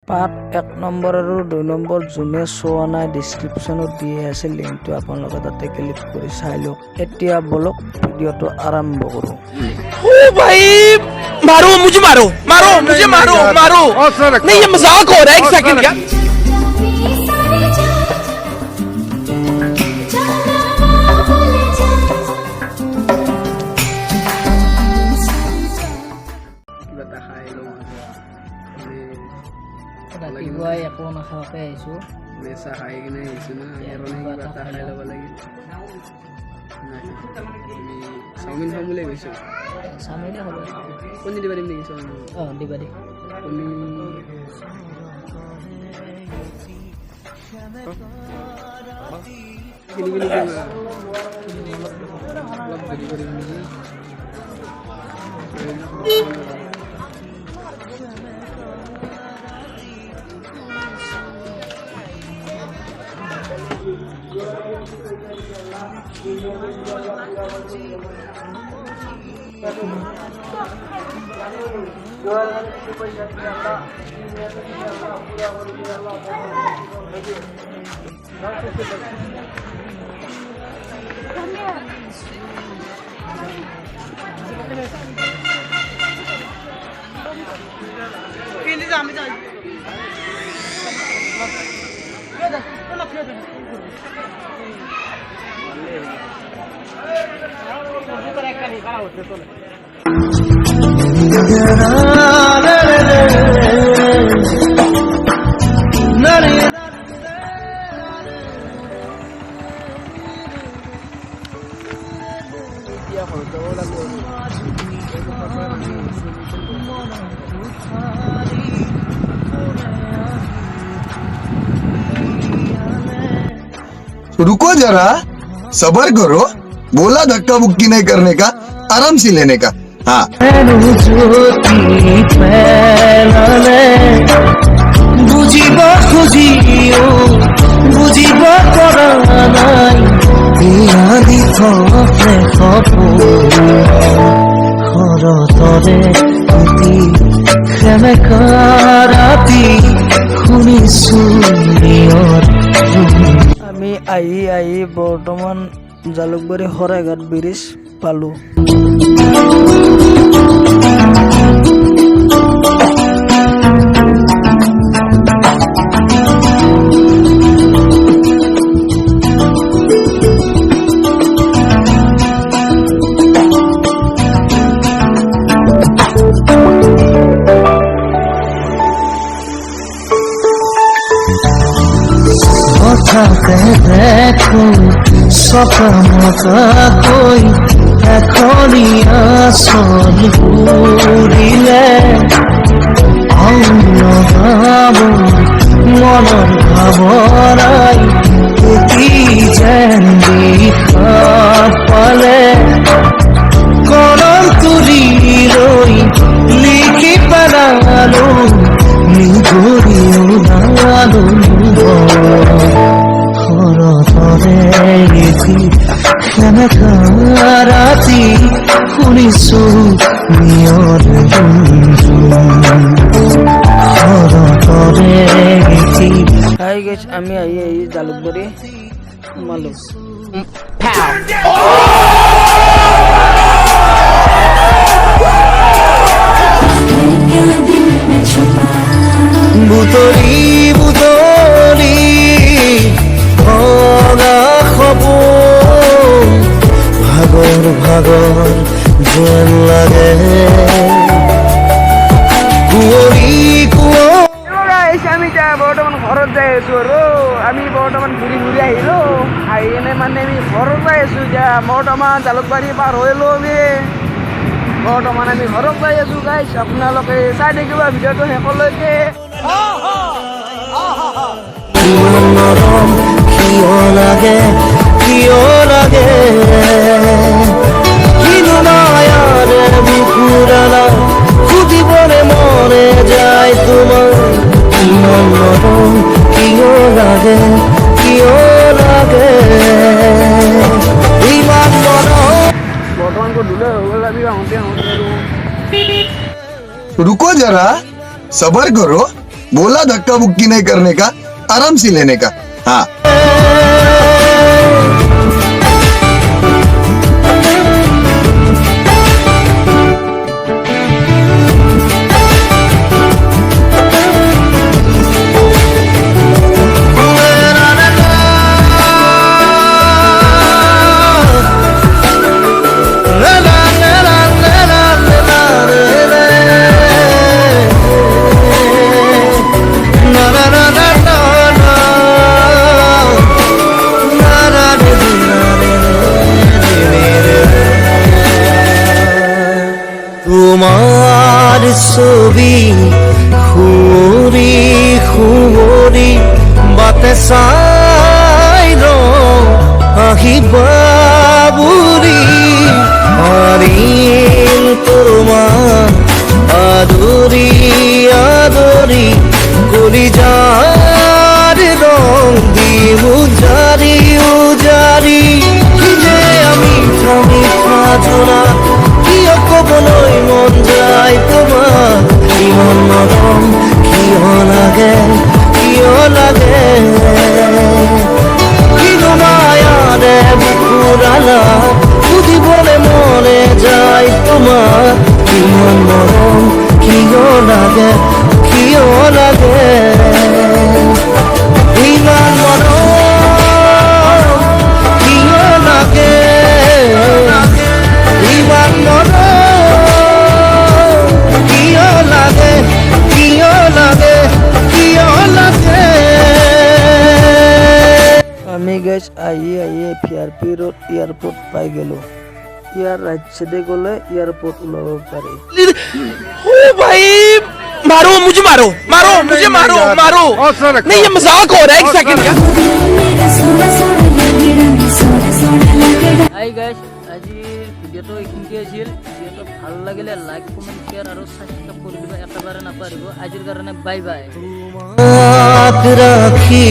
Part 1 number আৰু 2 number যোনে চোৱা নাই ডেছক্ৰিপশ্যনত দিয়ে আছে লিংকটো আপোনালোকে তাতে ক্লিক কৰি চাই লওক। এতিয়া বলক ভিডিঅ'টো আৰম্ভ কৰোঁ। ओ भाई मारो मुझे मारो मारो मुझे मारो मारो नहीं ये मजाक हो रहा है एक सेकंड यार ৰাতিপুৱাই একো নাখাওঁকৈ আহিছোঁ। চাহ খাই কিনে আহিছোঁ না কিবা এটা খাই ল'ব লাগে। আমি চাওমিন খাম বুলি কৈছোঁ। চাওমিনে হ'ব। কণী দিব পাৰিম নেকি চাওমিন? অঁ দিবা দে। কণী কিনি কিনি দিম অলপ দেৰি কৰিম নেকি? रुको जरा सबर करो बोला धक्का मुक्की नहीं करने का आराम से लेने का हाँ বুঝিব খুজিও বুঝিব পৰা নাই ইহাদি থে ঘৰতৰে অতি সেমেকা ৰাতি শুনিছো নিয়ৰ আমি আহি বৰ্তমান জালুকবাৰী শৰাইঘাট ব্ৰিজ পালোঁ। দেখো সকামতাকৈ এখনীয়া চল ঘূৰিলে অংগাব মনৰ ভাৱৰাই পুতি যেন বিষাদ পালে কলম তুলি লৈ লিখি পেলালো নিগুৰি ওলালো সেমেকা ৰাতি শুনিছো নিয়ৰ হাই গাইছ আমি আহি জালুকবাৰী সোমালোঁ। বুতলি বুতলি ভগা খবৰ ভাগৰ ভাগৰ যেন লাগে কুঁৱৰী আমি এতিয়া বৰ্তমান ঘৰত যাই আছোঁ আৰু আমি বৰ্তমান ঘূৰি আহিলোঁ। আহি কিনে মানে আমি ঘৰত যাই আছোঁ। এতিয়া বৰ্তমান জালুকবাৰী পাৰ হৈলোঁ আমি বৰ্তমান আমি ঘৰত যাই আছোঁ। গাইছ আপোনালোকে চাই থাকিব ভিডিঅ'টো শেষলৈকে। ইমান নৰম কিয় লাগে কিনো নয়নে বিকুৰালা সুধিবলে মনে যায় তোমাৰ ইমান নৰম কিয় লাগে ইমান নৰম বৰ্তমান ক'ত ধুলে হৈ গ'ল আমি रुको जरा सबर करो बोला धक्का बुक्की नहीं करने का, आराम से लेने का। हाँ তোমার ছবি খুঁড়ি খুঁড়ি বাতে চাই আহিবা বুড়ি হারিম তোমার আদরি আদরি করি যার রং দি উজারি উজারি কি যে আমি থামি খাজনা কিয় কবলৈ মন যায় তোমাৰ ইমান মৰম কিয় লাগে কিনো মায়াৰে বুকুৰালা সুধিবলৈ মনে যায় তোমাৰ ইমান মৰম কিয় লাগে ইমান মৰম কিয় লাগে ইমান মৰম কিয় লাগে আমি গাইজ আহিয়ে ভিআৰপি ৰোড এয়াৰপোৰ্ট পাই গেলো। ইয়াৰ ৰাইট চাইডে গ'লে এয়াৰপোৰ্ট ওলাব পাৰি। ओ भाई मारो मुझे मारो नहीं ये मजाक हो रहा है एक सेकंड का হাই গাইজ আজিৰ ভিডিঅ'টো এইখিনিতে আছিল। ভিডিঅ'টো ভাল লাগিলে লাইক কমেণ্ট শ্বেয়াৰ আৰু ছাবস্ক্ৰাইব কৰি দিব একেবাৰে নাপাহৰিব। আজিৰ কাৰণে বাই বাই। ৰাখি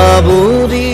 আবুৰি